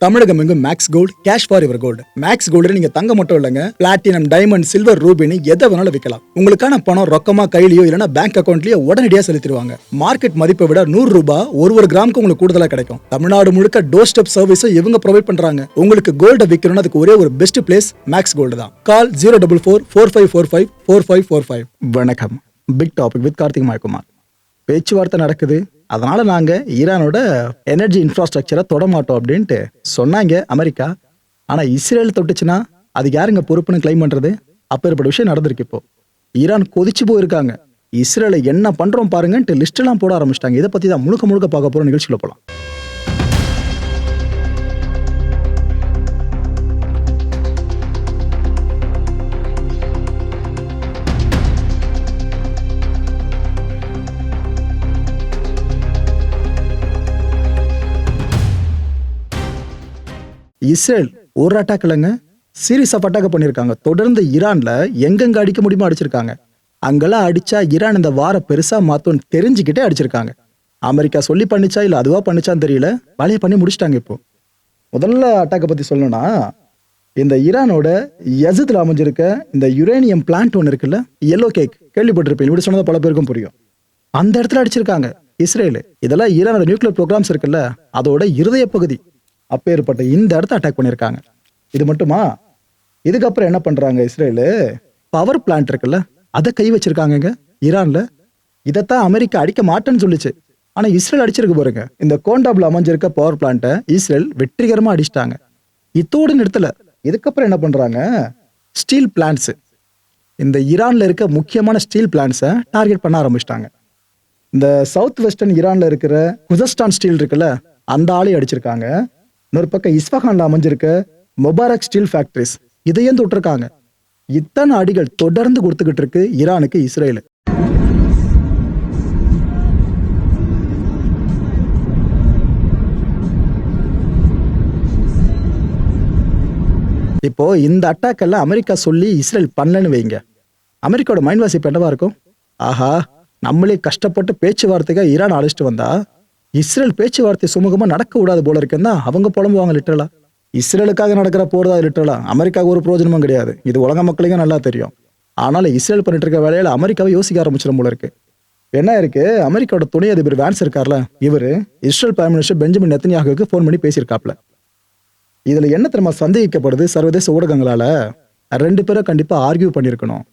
தமிழகம் எங்கும் Max Gold cash for your gold. Max Gold நீங்க தங்க மட்டும் இல்லைங்க, பிளாட்டினம், டைமண்ட், சில்வர், ரூபினி எதை வேணாலும் விற்கலாம். உங்களுக்கான பணம் ரொக்கமா கையிலயோ இல்லைன்னா பேங்க் அக்கௌண்ட்லயோ உடனடியாக செலுத்திடுவாங்க. மார்க்கெட் மதிப்பை விட 100 ரூபாய் ஒரு கிராமுக்கு உங்களுக்கு கூடுதலா கிடைக்கும். தமிழ்நாடு முழுக்க டோர் ஸ்டெப் சர்வீஸும் இவங்க ப்ரொவைட் பண்றாங்க. உங்களுக்கு கோல்ட விற்கணும்னு அதுக்கு ஒரே ஒரு பெஸ்ட் பிளேஸ் மேக்ஸ் கோல்டு தான். கால் 04445454545. வணக்கம். Big topic with Karthik Mayakumar. பேச்சுவார்த்தை நடக்குது, அதனால நாங்க ஈரானோட எனர்ஜி இன்ஃப்ராஸ்ட்ரக்சரை தொட மாட்டோம் அப்படின்ட்டு சொன்னாங்க அமெரிக்கா. ஆனா இஸ்ரேல் தொட்டுச்சுன்னா அதுக்கு யாருங்க பொறுப்புன்னு கிளைம் பண்றது? அப்பேற்பட்ட விஷயம் நடந்திருக்கு. இப்போ ஈரான் கொதிச்சு போயிருக்காங்க. இஸ்ரேலை என்ன பண்றோம் பாருங்கன்ட்டு லிஸ்ட் எல்லாம் போட ஆரம்பிச்சிட்டாங்க. இதை பத்தி தான் முழுக்க முழுக்க பார்க்க போற நிகழ்ச்சியில போலாம். இஸ்ரேல் ஒரு அட்டாக் இல்லைங்க, சீரீஸ் ஆஃப் அட்டாக் பண்ணியிருக்காங்க. தொடர்ந்து ஈரான்ல எங்கெங்க அடிக்க முடியுமோ அடிச்சிருக்காங்க. அங்கெல்லாம் அடிச்சா ஈரான் இந்த வார பெருசா மாத்தோன்னு தெரிஞ்சுக்கிட்டே அடிச்சிருக்காங்க. அமெரிக்கா சொல்லி பண்ணிச்சா இல்ல அதுவா பண்ணிச்சான்னு தெரியல, வேலையை பண்ணி முடிச்சிட்டாங்க. இப்போ முதல்ல அட்டாக்கை பத்தி சொல்லணும்னா, இந்த ஈரானோட யஸித்ல அமைஞ்சிருக்க இந்த யுரேனியம் பிளான்ட் ஒன்று இருக்குல்ல, எல்லோ கேக், கேள்விப்பட்டிருப்பேன். இப்படி சொன்னது பல பேருக்கும் புரியும். அந்த இடத்துல அடிச்சிருக்காங்க இஸ்ரேல். இதெல்லாம் ஈரானோட நியூக்ளியர் ப்ரோக்ராம்ஸ் இருக்குல்ல, அதோட இருதய பகுதி. அப்பேற்பட்ட இந்த இடத்த அட்டாக் பண்ணியிருக்காங்க. இது மட்டுமா, இதுக்கப்புறம் என்ன பண்றாங்க இஸ்ரேலு, பவர் பிளான்ட் இருக்குல்ல அதை கை வச்சிருக்காங்க ஈரான்ல. இதைத்தான் அமெரிக்கா அடிக்க மாட்டேன்னு சொல்லிச்சு, ஆனா இஸ்ரேல் அடிச்சிருக்கு பாருங்க. இந்த கோண்டாப்ல அமைஞ்சிருக்க பவர் பிளான்ட்டை இஸ்ரேல் வெற்றிகரமா அடிச்சிட்டாங்க. இத்தோடு நிறுத்தல. இதுக்கப்புறம் என்ன பண்றாங்க, ஸ்டீல் பிளான்ட்ஸ், இந்த ஈரான்ல இருக்க முக்கியமான ஸ்டீல் பிளான்ட்ஸை டார்கெட் பண்ண ஆரம்பிச்சிட்டாங்க. இந்த சவுத் வெஸ்டர்ன் ஈரான்ல இருக்கிற குசஸ்டான் ஸ்டீல் இருக்குல்ல, அந்த ஆளையும் அடிச்சிருக்காங்க. இன்னொரு பக்கம் இஸ்ஃபஹான்ல அமைஞ்சிருக்க முபாரக் ஸ்டீல் ஃபேக்டரிஸ், இதையும் தொட்டிருக்காங்க. இத்தனை அடிகள் தொடர்ந்து கொடுத்துக்கிட்டு இருக்கு ஈரானுக்கு இஸ்ரேல். இப்போ இந்த அட்டாக் எல்லாம் அமெரிக்கா சொல்லி இஸ்ரேல் பண்ணலன்னு வைங்க, அமெரிக்காவோட மைண்ட் வாஷ் இப்போ என்னவா இருக்கும்? ஆஹா, நம்மளே கஷ்டப்பட்டு பேச்சுவார்த்தைக்காக ஈரான் அழைச்சிட்டு வந்தா இஸ்ரேல் பேச்சுவார்த்தை சுமூகமா நடக்க விடாது போல இருக்குன்னா அவங்க புலம்புவாங்க. லிட்டரலா இஸ்ரேலுக்காக நடக்கிற போறதா லிட்டரலா அமெரிக்காவுக்கு ஒரு பிரயோஜனமும் கிடையாது. இது உலக மக்களுக்கும் நல்லா தெரியும். ஆனாலும் இஸ்ரேல் பண்ணிட்டு இருக்க வேலையில அமெரிக்காவை யோசிக்க ஆரம்பிச்சிடும் போல இருக்கு. என்ன இருக்கு, அமெரிக்காவோட துணை அதிபர் வான்ஸ் இருக்கார்ல, இவரு இஸ்ரேல் பிரைம் மினிஸ்டர் பெஞ்சமின் நெத்தன்யாகுவுக்கு போன் பண்ணி பேசியிருக்காப்ல. இதுல என்ன தெரியுமா சந்தேகிக்கப்படுது சர்வதேச ஊடகங்களால, 2 பேரும் கண்டிப்பா ஆர்கியூ பண்ணிருக்கணும்.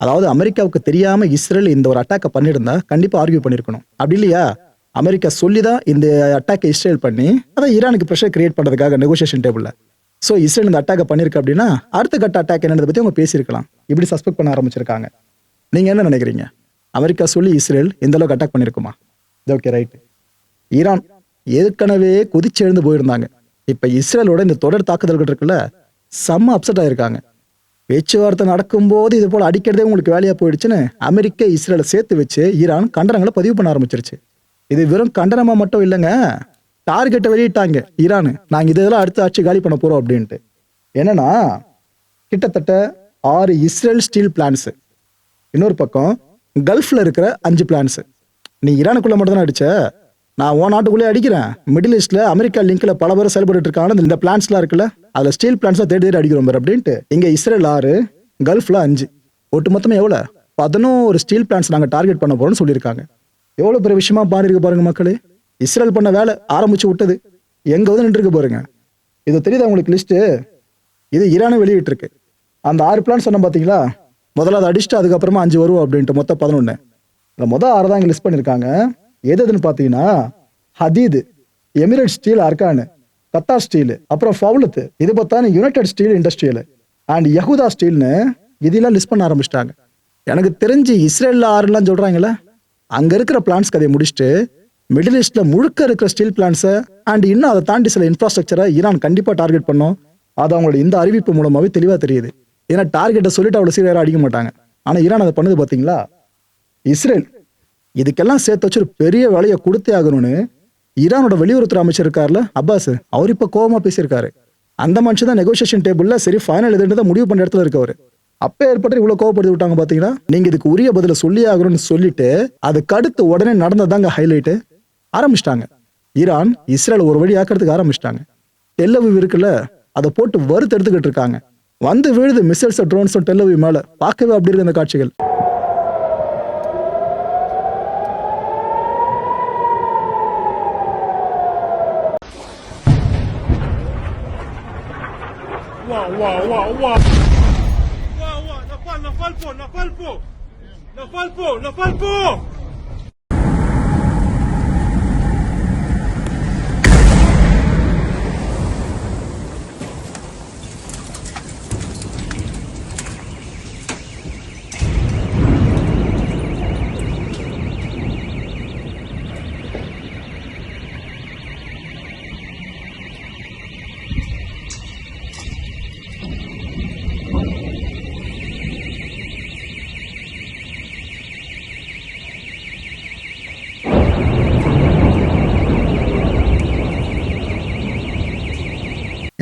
அதாவது அமெரிக்காவுக்கு தெரியாம இஸ்ரேல் இந்த ஒரு அட்டாக்கை பண்ணிருந்தா கண்டிப்பா ஆர்கியூ பண்ணிருக்கணும். அப்படி இல்லையா, அமெரிக்கா சொல்லிதான் இந்த அட்டாக்கை இஸ்ரேல் பண்ணி அதை ஈரானுக்கு ப்ரெஷர் கிரியேட் பண்றதுக்காக நெகோசியேஷன் டேபிள்ல. ஸோ இஸ்ரேல் இந்த அட்டாக்கை பண்ணிருக்கு அப்படின்னா அடுத்த கட்ட அட்டாக் என்னதை பத்தி அவங்க பேசியிருக்கலாம். இப்படி சஸ்பெக்ட் பண்ண ஆரம்பிச்சிருக்காங்க. நீங்க என்ன நினைக்கிறீங்க? அமெரிக்கா சொல்லி இஸ்ரேல் இந்த அளவுக்கு அட்டாக் பண்ணிருக்குமா? Okay, right. ஈரான் ஏற்கனவே கொதிச்செழுந்து போயிருந்தாங்க. இப்ப இஸ்ரேலோட இந்த தொடர் தாக்குதல்கள் இருக்குல்ல, செம்ம அப்செட் ஆயிருக்காங்க. பேச்சுவார்த்தை நடக்கும்போது இது போல அடிக்கிறதே உங்களுக்கு வேலையா போயிடுச்சுன்னு அமெரிக்க இஸ்ரேலை சேர்த்து வச்சு ஈரான் கண்டனங்களை பதிவு பண்ண ஆரம்பிச்சிருச்சு. இது வெறும் கண்டனமா மட்டும் இல்லைங்க, டார்கெட்டை வெளியிட்டாங்க ஈரான். நாங்க இதெல்லாம் அடுத்து ஆட்சி காலி பண்ண போறோம் அப்படின்ட்டு. என்னன்னா, கிட்டத்தட்ட 6 இஸ்ரேல் ஸ்டீல் பிளான்ஸ், இன்னொரு பக்கம் கல்ஃப்ல இருக்கிற 5 பிளான்ஸ். நீ ஈரானுக்குள்ள மட்டும் தான் அடிச்ச, நான் உன் நாட்டுக்குள்ளே அடிக்கிறேன். மிடில் ஈஸ்ட்ல அமெரிக்கா லிங்க்ல பல பேர் செயல்பட்டு இருக்காங்க. இந்த பிளான்ஸ்லாம் இருக்குல்ல, அதுல ஸ்டீல் பிளான்ஸா தேடி தேடி அடிக்கிறோம் பாரு அப்படின்ட்டு. இங்க இஸ்ரேல் 6, கல்ஃப்ல 5, ஒட்டு மொத்தமா எவ்வளவு 11 ஸ்டீல் பிளான்ஸ் நாங்க டார்கெட் பண்ண போறோம்னு சொல்லியிருக்காங்க. எவ்வளவு பெரிய விஷயமா பாரு இருக்கு பாருங்க மக்களே. இஸ்ரேல் பண்ண வேலை ஆரம்பிச்சு விட்டது எங்க வந்து நின்று இருக்கு பாருங்க. இது தெரியுதா உங்களுக்கு லிஸ்ட்? இது ஈரானே வெளியிட்டு இருக்கு. அந்த 6 பிளான் சொன்ன பாத்தீங்களா, முதல்ல அதை அடிச்சுட்டு அதுக்கப்புறமா 5 வரும் அப்படின்ட்டு மொத்தம் 11. முதல் 6 தான் இங்க லிஸ்ட் பண்ணிருக்காங்க. எதுன்னு பாத்தீங்கன்னா, ஹதீது, எமிரேட் ஸ்டீல், அர்கான், கத்தார் ஸ்டீல், அப்புறம் ஃபவுலத், இது பார்த்தா யுனைடெட் ஸ்டீல் இண்டஸ்ட்ரியல் அண்ட் யஹூதா ஸ்டீல்னு இதெல்லாம் லிஸ்ட் பண்ண ஆரம்பிச்சிட்டாங்க. எனக்கு தெரிஞ்சு இஸ்ரேல்ல 6 சொல்றாங்கல்ல, அங்க இருக்கிற பிளான்ஸ் கதையை முடிச்சுட்டு மிடில் ஈஸ்ட்ல முழுக்க இருக்கிற ஸ்டீல் பிளான்ஸை அண்ட் இன்னும் அதை தாண்டி சில இன்ஃப்ராஸ்ட்ரக்சரை ஈரான் கண்டிப்பா டார்கெட் பண்ணும். அது அவங்களோட இந்த அறிவிப்பு மூலமாவே தெளிவா தெரியுது. ஏன்னா டார்கெட்டை சொல்லிட்டு அவ்வளவு சீரியரா அடிக்க மாட்டாங்க. ஆனா ஈரான் அதை பண்ணுது பாத்தீங்களா. இஸ்ரேல் இதுக்கெல்லாம் சேர்த்து வச்சு ஒரு பெரிய வேலையை கொடுத்தே ஆகணும்னு ஈரானோட வெளியுறவுத்துறை அமைச்சர் இருக்காருல அப்பாஸ், அவர் இப்ப கோபமா பேசியிருக்காரு. அந்த மனுஷன் தான் நெகோசியேஷன் டேபிள்ல சரி ஃபைனல் எதுன்றதை முடிவு பண்ண இடத்துல இருக்கவர். அப்ப ஏற்பட்டு இவ்வளவு கோவப்படுத்தி விட்டாங்க பாத்தீங்கன்னா. நீங்க இதுக்கு உரிய பதில சொல்லி ஆகணும்னு சொல்லிட்டு அதுக்கு அடுத்து உடனே நடந்ததாங்க ஹைலைட். ஆரம்பிச்சிட்டாங்க ஈரான் இஸ்ரேல் ஒரு வழி ஆக்கிறதுக்கு ஆரம்பிச்சிட்டாங்க. டெல் அவிவ் இருக்குல்ல, அதை போட்டு வறுத்து எடுத்துக்கிட்டு இருக்காங்க. வந்து விழுது மிசைல்ஸ் ட்ரோன்ஸும் டெல் அவிவ் மேல. பார்க்கவே அப்படி இருக்கு அந்த காட்சிகள். No falpo!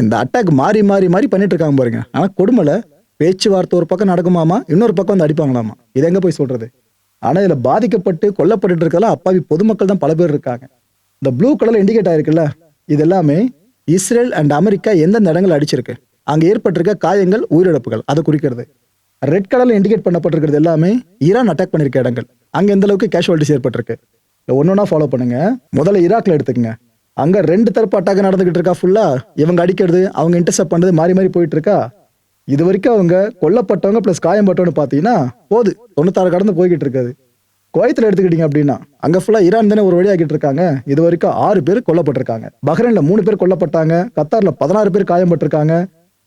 இந்த அட்டாக் மாறி மாறி மாறி பண்ணிட்டு இருக்காங்க பாருங்க. ஆனா கொடுமலை, பேச்சுவார்த்தை ஒரு பக்கம் நடக்குமாமா, இன்னொரு பக்கம் வந்து அடிப்பாங்களாமா. இது எங்க போய் சொல்றது? ஆனா இதுல பாதிக்கப்பட்டு கொல்லப்பட்டு இருக்கலாம் அப்பாவி பொதுமக்கள் தான் பல பேர் இருக்காங்க. இந்த ப்ளூ கலர்ல இண்டிகேட் ஆயிருக்குல்ல, இது எல்லாமே இஸ்ரேல் அண்ட் அமெரிக்கா எந்தெந்த இடங்கள் அடிச்சிருக்கு, அங்க ஏற்பட்டிருக்க காயங்கள், உயிரிழப்புகள் அதை குறிக்கிறது. ரெட் கலர்ல இண்டிகேட் பண்ணப்பட்டிருக்கிறது எல்லாமே ஈரான் அட்டாக் பண்ணிருக்க இடங்கள், அங்க எந்த அளவுக்கு கேஷுவாலிட்டிஸ் ஏற்பட்டிருக்கு. ஒன்னொன்னா ஃபாலோ பண்ணுங்க. முதல்ல ஈராக்ல எடுத்துக்கங்க. அங்க 2 தரப்பு அட்டாக் நடந்துகிட்டு இருக்கா. ஃபுல்லா இவங்க அடிக்கிறது, அவங்க இன்டர்செப்ட் பண்றது மாறி மாறி போயிட்டு இருக்கா. இது வரைக்கும் அவங்க கொல்லப்பட்டவங்க பிளஸ் காயம்பட்டவங்க பாத்தீங்கன்னா 96 கடந்து போய்கிட்டு இருக்காது. குவைத்துல எடுத்துக்கிட்டீங்க அப்படின்னா அங்க ஃபுல்லா ஈரான் தானே ஒரு வழியாகிட்டு இருக்காங்க. இது வரைக்கும் 6 பேர் கொல்லப்பட்டிருக்காங்க. பஹ்ரைன்ல 3 பேர் கொல்லப்பட்டாங்க. கத்தார்ல 16 பேர் காயம்பட்டிருக்காங்க.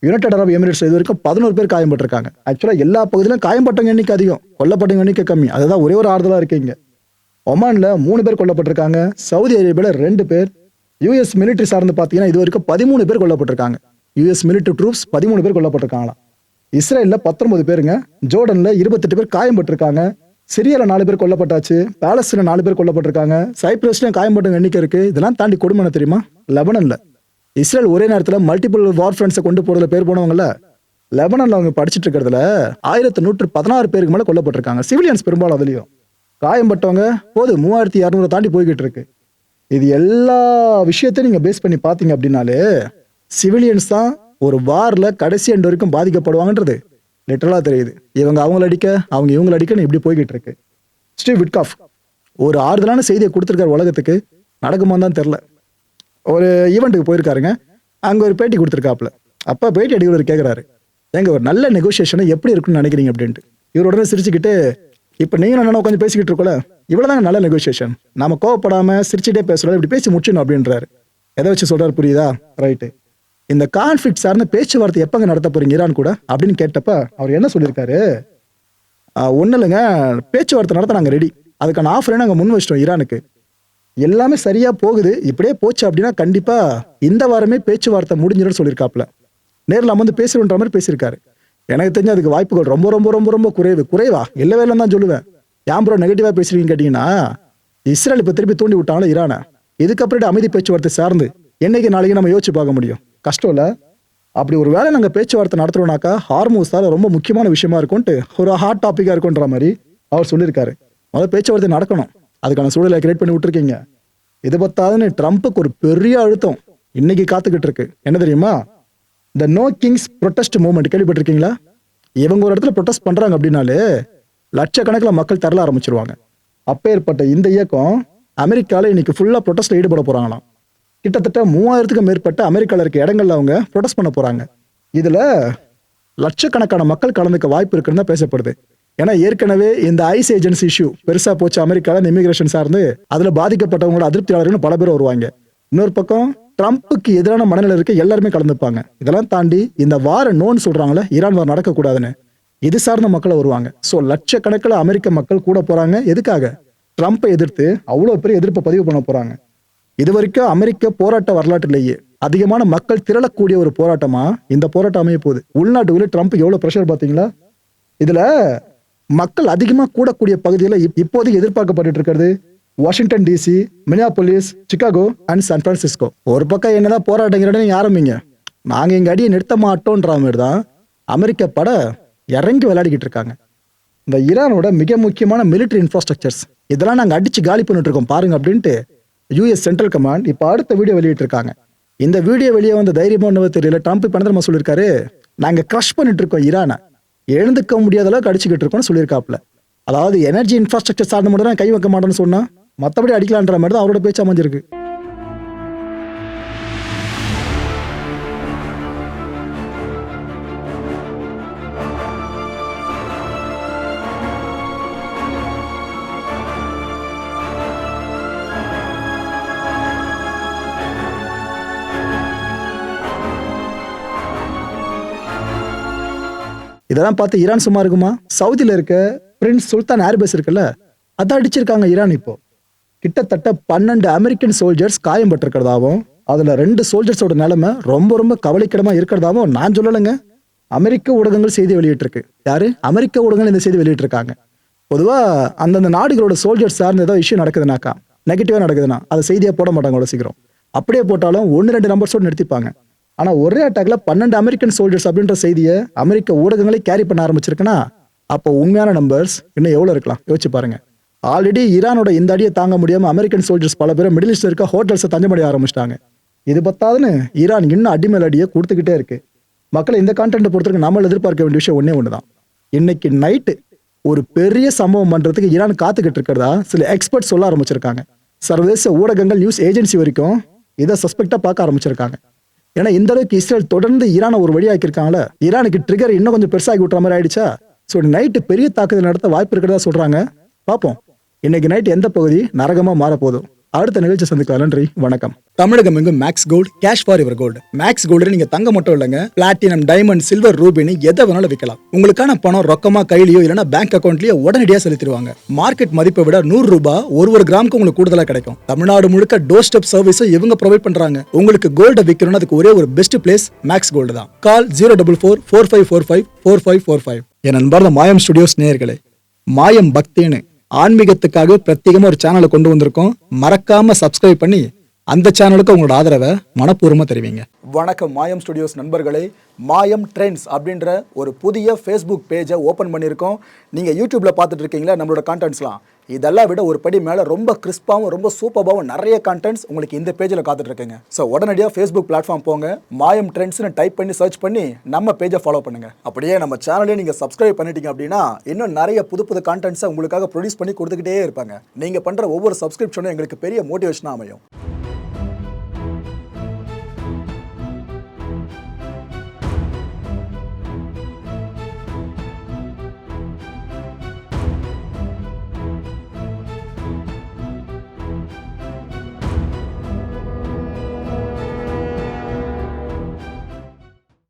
யுனைடெட் அரபு எமிரேட்ஸ் இது வரைக்கும் 11 பேர் காயம்பட்டிருக்காங்க. ஆக்சுவலா எல்லா பகுதியிலும் காயம்பட்டவங்க எண்ணிக்கை அதிகம், கொல்லப்பட்டவங்க எண்ணிக்கை கம்மி. அதுதான் ஒரே ஒரு ஆறுதலா இருக்கீங்க. ஒமான்ல 3 பேர் கொல்லப்பட்டிருக்காங்க. சவுதி அரேபியால 2 பேர். யூஎஸ் மிலிட்டரி சார்ந்து பாத்தீங்கன்னா இது வரைக்கும் 13 பேர் கொல்லப்பட்டிருக்காங்க. யூஎஸ் மிலிட்டரி ட்ரூப்ஸ் 13 பேர் கொல்லப்பட்டிருக்காங்களாம். இஸ்ரேல்ல 19 பேருங்க. ஜோர்டன்ல 28 பேர் காயம்பட்டிருக்காங்க. சிரியால 4 பேர் கொல்லப்பட்டாச்சு. பாலஸ்தீன 4 பேர் கொல்லப்பட்டிருக்காங்க. சைப்ரஸ்லயும் காயம்பட்ட எண்ணிக்கை இருக்கு. இதெல்லாம் தாண்டி கொடுமை தெரியுமா? லெபனன்ல இஸ்ரேல் ஒரே நேரத்தில் மல்டிபிள் வார் ஃப்ரண்ட்ஸை கொண்டு போறதுல பேர் போனவங்கல்ல, லெபனன்ல அவங்க படிச்சுட்டு இருக்கிறதுல 1116 பேருக்கு மேல கொல்லப்பட்டிருக்காங்க. சிவிலியன்ஸ் பெரும்பாலும். அதுலயும் காயம்பட்டவங்க 3200 தாண்டி போய்கிட்டு இருக்கு. இது எல்லா விஷயத்தையும் நீங்க பேஸ் பண்ணி பாத்தீங்க அப்படின்னாலே சிவிலியன்ஸ் தான் ஒரு வார்ல கடைசி எண்ட் வரைக்கும் பாதிக்கப்படுவாங்கன்றது லிட்டரலா தெரியுது. இவங்க அவங்கள அடிக்க, அவங்க இவங்களை அடிக்கன்னு இப்படி போய்கிட்டு இருக்கு. ஸ்டீவ் விட்காஃப் ஒரு ஆறுதலான செய்தியை கொடுத்துருக்காரு உலகத்துக்கு. நடக்குமா தான் தெரியல. ஒரு ஈவெண்ட்டுக்கு போயிருக்காருங்க. அங்க ஒரு பேட்டி கொடுத்துருக்காப்புல. அப்ப பேட்டி அடிக்கிறவர் கேட்கிறாரு, எங்க ஒரு நல்ல நெகோசியேஷனை எப்படி இருக்குன்னு நினைக்கிறீங்க அப்படின்ட்டு. இவர் உடனே சிரிச்சுக்கிட்டு, இப்ப நீங்க என்ன கொஞ்சம் பேசிக்கிட்டு இருக்கோல, இவ்வளவுதாங்க நல்ல நெகோசியேஷன், நாம கோவப்படாம சிரிச்சுட்டே பேசுறோம், இப்படி பேசி முடிச்சிடணும் அப்படின்றாரு. எதை வச்சு சொல்றாரு புரியுதா? ரைட்டு. இந்த கான்ஃபிளிக்ட் சார்ந்த பேச்சுவார்த்தை எப்பங்க நடத்த போறீங்க ஈரான் கூட அப்படின்னு கேட்டப்ப அவர் என்ன சொல்லியிருக்காரு, ஒன்றும் இல்லைங்க, பேச்சுவார்த்தை நடத்த நாங்கள் ரெடி, அதுக்கான ஆஃபரை நாங்கள் முன் வச்சிட்டோம் ஈரானுக்கு, எல்லாமே சரியா போகுது, இப்படியே போச்சு அப்படின்னா கண்டிப்பா இந்த வாரமே பேச்சுவார்த்தை முடிஞ்சிடும் சொல்லியிருக்காப்புல. நேரில் வந்து பேசுறன்ற மாதிரி பேசியிருக்காரு. எனக்கு தெரிஞ்சு அதுக்கு வாய்ப்புகள் ரொம்ப ரொம்ப ரொம்ப ரொம்ப குறைவா இல்லவே இல்லைன்னு தான் சொல்லுவேன். ஏன் ப்ரோ நெகட்டிவா பேசுறீங்கன்னு கேட்டீங்கன்னா, இஸ்ரேல் இப்ப திருப்பி தூண்டி விட்டாங்களோ ஈரானை, இதுக்கப்புறம் அமைதி பேச்சுவார்த்தை சார்ந்து என்னைக்கு நாளைக்கு நம்ம யோசிச்சு பார்க்க முடியும்? கஷ்டம் இல்ல? அப்படி ஒரு வேளை நாங்க பேச்சுவார்த்தை நடத்துறோம்னாக்கா ஹார்மோஸால ரொம்ப முக்கியமான விஷயமா இருக்கும்ட்டு, ஒரு ஹாட் டாபிக்கா இருக்குன்ற மாதிரி அவர் சொல்லியிருக்காரு. முதல்ல பேச்சுவார்த்தை நடக்கணும், அதுக்கான சூழலை கிரியேட் பண்ணி விட்டுருக்கீங்க. இது பத்தாதுன்னு ட்ரம்ப்புக்கு ஒரு பெரிய அழுத்தம் இன்னைக்கு காத்துக்கிட்டு இருக்கு. என்ன தெரியுமா? இந்த நோ கிங்ஸ் ப்ரொட்டஸ்ட் மூவ்மெண்ட் கேள்விப்பட்டிருக்கீங்களா? இவங்க ஒரு இடத்துல ப்ரொட்டஸ்ட் பண்றாங்க அப்படின்னாலே லட்சக்கணக்கில் மக்கள் தரல ஆரம்பிச்சிருவாங்க. அப்பேற்பட்ட இந்த இயக்கம் அமெரிக்கால இன்னைக்கு ஃபுல்லா ப்ரொட்டஸ்ட்ல ஈடுபட போறாங்களாம். கிட்டத்தட்ட 3000க்கும் மேற்பட்ட அமெரிக்கால இருக்க இடங்கள்ல அவங்க ப்ரொட்டஸ்ட் பண்ண போறாங்க. இதுல லட்சக்கணக்கான மக்கள் கலந்துக்க வாய்ப்பு இருக்குன்னு தான் பேசப்படுது. ஏன்னா ஏற்கனவே இந்த ஐஸ் ஏஜென்சி இஷ்யூ பெருசா போச்சு அமெரிக்கால, இமிகிரேஷன் சார்ந்து அதுல பாதிக்கப்பட்டவங்களோட அதிருப்தியாளர்கள் பல பேர் வருவாங்க. இன்னொரு பக்கம் ட்ரம்ப்புக்கு எதிரான மனநிலை இருக்க எல்லாருமே கலந்துப்பாங்க. இதெல்லாம் தாண்டி இந்த வார நோன்னு சொல்றாங்களே, ஈரான் வார் நடக்கக்கூடாதுன்னு, இது சார்ந்த மக்களை வருவாங்க. ஸோ லட்சக்கணக்கில் அமெரிக்க மக்கள் கூட போறாங்க. எதுக்காக? ட்ரம்ப்பை எதிர்த்து அவ்வளோ பெரிய எதிர்ப்பை பதிவு பண்ண போறாங்க. இது வரைக்கும் அமெரிக்க போராட்ட வரலாற்றிலேயே அதிகமான மக்கள் திரளக்கூடிய ஒரு போராட்டமா இந்த போராட்டம் அமைய போகுது. உள்நாட்டுக்குள்ளே ட்ரம்ப் எவ்வளவு பிரஷர் பாத்தீங்களா? இதுல மக்கள் அதிகமா கூடக்கூடிய பகுதியில் இப்போதைக்கு எதிர்பார்க்கப்பட்டு இருக்கிறது Washington DC, Minneapolis, Chicago and San Francisco. ஒரு பக்கம் என்னதான் போராட்டங்கிறத நீங்க ஆரம்பிங்க, நாங்க எங்க அடியை நிறுத்த மாட்டோன்ற மாதிரி தான் அமெரிக்க பட இறங்கி விளையாடிக்கிட்டு இருக்காங்க. இந்த ஈரானோட மிக முக்கியமான மிலிட்டரி இன்ஃப்ராஸ்ட்ரக்சர்ஸ் இதெல்லாம் நாங்க அடிச்சு காலி பண்ணிட்டு இருக்கோம் பாருங்க அப்படின்ட்டு யூஎஸ் சென்ட்ரல் கமாண்ட் இப்ப அடுத்த வீடியோ வெளியிட்டு இருக்காங்க. இந்த வீடியோ வெளியே வந்த தைரியமா என்னவோ தெரியல, ட்ரம்ப் இப்ப என்ன தெரியுமா சொல்லியிருக்காரு, நாங்க க்ரஷ் பண்ணிட்டு இருக்கோம் ஈரானை, எழுந்துக்க முடியாத அளவுக்கு அடிச்சுக்கிட்டு இருக்கோம்னு சொல்லியிருக்காப்ல. அதாவது எனர்ஜி இன்ஃப்ராஸ்ட்ரக்சர் சார்ந்த மட்டும் தான் கை வைக்க மாட்டேன்னு சொன்னா, மற்றபடி அடிக்கலான்ற மாதிரி தான் அவரோட பேச்சு அமைஞ்சிருக்கு. இதெல்லாம் பார்த்து ஈரான் சும்மா இருக்குமா? சவுதியில இருக்க பிரின்ஸ் சுல்தான் ஏர்பேஸ் இருக்குல்ல, அதை அடிச்சிருக்காங்க ஈரான். இப்போ கிட்டத்தட்ட 12 அமெரிக்கன் சோல்ஜர்ஸ் காயம்பட்டிருக்கிறதாவும், அதுல 2 சோல்ஜர்ஸோட நிலைமை ரொம்ப ரொம்ப கவலைக்கிடமா இருக்கிறதாவும் நான் சொல்லலைங்க, அமெரிக்க ஊடகங்கள் செய்தி வெளியிட்டிருக்கு. யாரு? அமெரிக்க ஊடகங்கள் இந்த செய்தி வெளியிட்டிருக்காங்க. பொதுவா அந்தந்த நாடுகளோட சோல்ஜர்ஸ் சார்ந்து ஏதோ இஷ்யூ நடக்குதுனாக்கா, நெகட்டிவா நடக்குதுன்னா அதை செய்தியா போட மாட்டாங்க அவ்வளோ சீக்கிரம். அப்படியே போட்டாலும் 1-2 நம்பர்ஸோடு நிறுத்திப்பாங்க. ஆனா ஒரே அட்டாக்ல 12 அமெரிக்கன் சோல்ஜர்ஸ் அப்படின்ற செய்தியை அமெரிக்க ஊடகங்களே கேரி பண்ண ஆரம்பிச்சிருக்குன்னா, அப்போ உண்மையான நம்பர்ஸ் இன்னும் எவ்வளவு இருக்கலாம் யோசிச்சு பாருங்க. ஆல்ரெடி ஈரானோட இந்த அடியை தாங்க முடியாம அமெரிக்கன் சோல்ஜர்ஸ் பல பேர் மிடில் ஈஸ்ட்ல இருக்க ஹோட்டல்ஸை தஞ்சமடைய ஆரம்பிச்சிட்டாங்க. இது பத்தாதுன்னு ஈரான் இன்னும் அடிமேல் அடியை கொடுத்துக்கிட்டே இருக்கு. மக்களை இந்த கான்டென்ட் பொறுத்தவரைக்கும் நம்ம எதிர்பார்க்க வேண்டிய விஷயம் ஒண்ணுதான். இன்னைக்கு நைட்டு ஒரு பெரிய சம்பவம் பண்றதுக்கு ஈரான் காத்துக்கிட்டு இருக்கிறதா சில எக்ஸ்பர்ட் சொல்ல ஆரம்பிச்சிருக்காங்க. சர்வதேச ஊடகங்கள், நியூஸ் ஏஜென்சி வரைக்கும் இதை சஸ்பெக்டா பார்க்க ஆரம்பிச்சிருக்காங்க. ஏன்னா இந்த அளவுக்கு இஸ்ரேல் தொடர்ந்து ஈரானை ஒரு வழியாக்கிருக்காங்களே, ஈரானுக்கு ட்ரிகர் இன்னும் கொஞ்சம் பெருசாகி விட்டுற மாதிரி ஆயிடுச்சா. ஸோ நைட்டு பெரிய தாக்குதல் நடத்த வாய்ப்பு இருக்கிறதா சொல்றாங்க. பார்ப்போம் இன்னைக்கு நைட் எந்த பகுதி நரகமா மாற போதும். அடுத்த நிகழ்ச்சி சந்திக்கலாம். நன்றி, வணக்கம். தமிழகம் எங்கும் Max Gold, cash for your gold. Max Gold நீங்க தங்க மட்டும் இல்லைங்க, பிளாட்டினம், டைமண்ட், சில்வர், ரூபினி எதை வேணாலும் விற்கலாம். உங்களுக்கான பணம் ரொக்கமா கையிலயோ இல்லைன்னா பேங்க் அக்கௌண்ட்லயோ உடனடியாக செலுத்திடுவாங்க. மார்க்கெட் மதிப்பை விட 100 ரூபாய் ஒரு கிராமுக்கு உங்களுக்கு கூடுதலா கிடைக்கும். தமிழ்நாடு முழுக்க டோர் ஸ்டெப் சர்வீஸை இவங்க ப்ரொவைட் பண்றாங்க. உங்களுக்கு கோல்ட விற்கணும்னு அதுக்கு ஒரே ஒரு பெஸ்ட் பிளேஸ் மேக்ஸ் கோல்டு தான். கால் 04445454545. என் அன்பார்ந்த மாயம் ஸ்டுடியோஸ் நேயர்களே, மாயம் பக்தின்னு ஆன்மீகத்துக்காக பிரத்யேகமா ஒரு சேனலை கொண்டு வந்திருக்கோம். மறக்காம சப்ஸ்கிரைப் பண்ணி அந்த சேனலுக்கு உங்களோட ஆதரவை மனப்பூர்வமா தெரிவிங்க. வணக்கம் மாயம் ஸ்டுடியோஸ் நண்பர்களே. மாயம் ட்ரெண்ட்ஸ் அப்படின்ற ஒரு புதிய ஃபேஸ்புக் பேஜை ஓப்பன் பண்ணியிருக்கோம். நீங்கள் யூடியூப்பில் பார்த்துட்டு இருக்கீங்களா நம்மளோட கான்டென்ட்ஸ்லாம், இதெல்லாம் விட ஒரு படி மேலே ரொம்ப கிறிஸ்பாகவும் ரொம்ப சூப்பராகவும் நிறைய கான்டென்ட்ஸ் உங்களுக்கு இந்த பேஜில் காத்துட்ருக்குங்க. ஸோ உடனடியாக ஃபேஸ்புக் பிளாட்ஃபார்ம் போங்க, மாயம் ட்ரெண்ட்ஸ்னு டைப் பண்ணி சர்ச் பண்ணி நம்ம பேஜை ஃபாலோ பண்ணுங்கள். அப்படியே நம்ம சேனலையும் நீங்கள் சப்ஸ்கிரைப் பண்ணிட்டீங்க அப்படின்னா இன்னும் நிறைய புது புது கான்டென்ட்ஸை உங்களுக்காக ப்ரொடியூஸ் பண்ணி கொடுத்துக்கிட்டே இருப்பாங்க. நீங்கள் பண்ணுற ஒவ்வொரு சப்ஸ்கிரிப்ஷனும் எங்களுக்கு பெரிய மோட்டிவேஷனாக அமையும்.